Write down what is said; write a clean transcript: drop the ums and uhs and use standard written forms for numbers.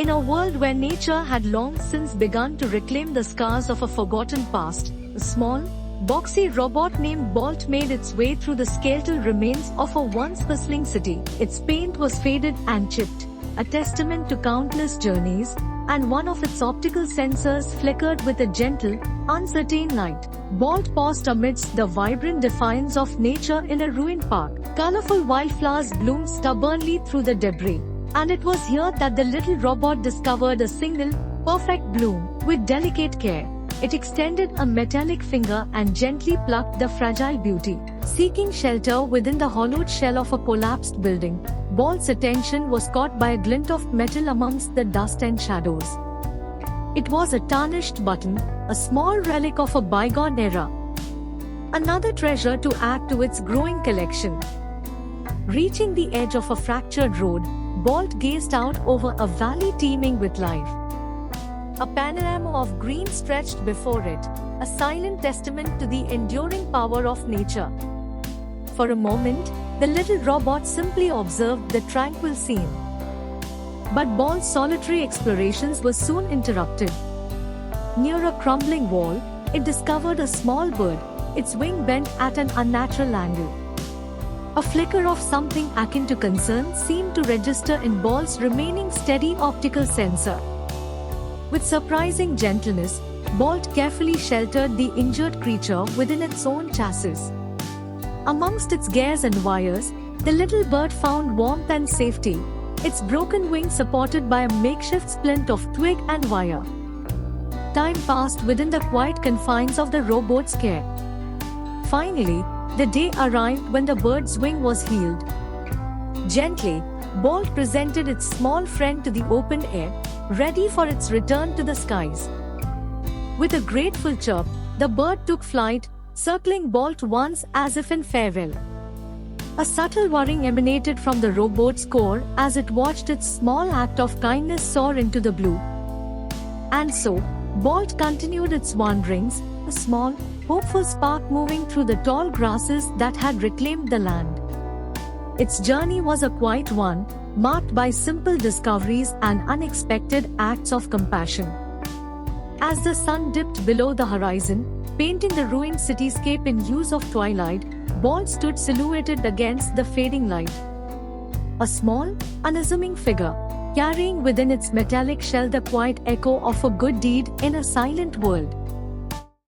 In a world where nature had long since begun to reclaim the scars of a forgotten past, a small, boxy robot named Bolt made its way through the skeletal remains of a once bustling city. Its paint was faded and chipped, a testament to countless journeys, and one of its optical sensors flickered with a gentle, uncertain light. Bolt paused amidst the vibrant defiance of nature in a ruined park. Colorful wildflowers bloomed stubbornly through the debris, and it was here that the little robot discovered a single, perfect bloom. With delicate care, it extended a metallic finger and gently plucked the fragile beauty. Seeking shelter within the hollowed shell of a collapsed building, Bolt's attention was caught by a glint of metal amongst the dust and shadows. It was a tarnished button, a small relic of a bygone era. Another treasure to add to its growing collection. Reaching the edge of a fractured road, Bolt gazed out over a valley teeming with life. A panorama of green stretched before it, a silent testament to the enduring power of nature. For a moment, the little robot simply observed the tranquil scene. But Bolt's solitary explorations were soon interrupted. Near a crumbling wall, it discovered a small bird, its wing bent at an unnatural angle. A flicker of something akin to concern seemed to register in Bolt's remaining steady optical sensor. With surprising gentleness, Bolt carefully sheltered the injured creature within its own chassis. Amongst its gears and wires, the little bird found warmth and safety, its broken wing supported by a makeshift splint of twig and wire. Time passed within the quiet confines of the robot's care. Finally, the day arrived when the bird's wing was healed. Gently, Bolt presented its small friend to the open air, ready for its return to the skies. With a grateful chirp, the bird took flight, circling Bolt once as if in farewell. A subtle whirring emanated from the robot's core as it watched its small act of kindness soar into the blue. And so, Bolt continued its wanderings, a small, hopeful spark moving through the tall grasses that had reclaimed the land. Its journey was a quiet one, marked by simple discoveries and unexpected acts of compassion. As the sun dipped below the horizon, painting the ruined cityscape in hues of twilight, Bolt stood silhouetted against the fading light. A small, unassuming figure, carrying within its metallic shell the quiet echo of a good deed in a silent world.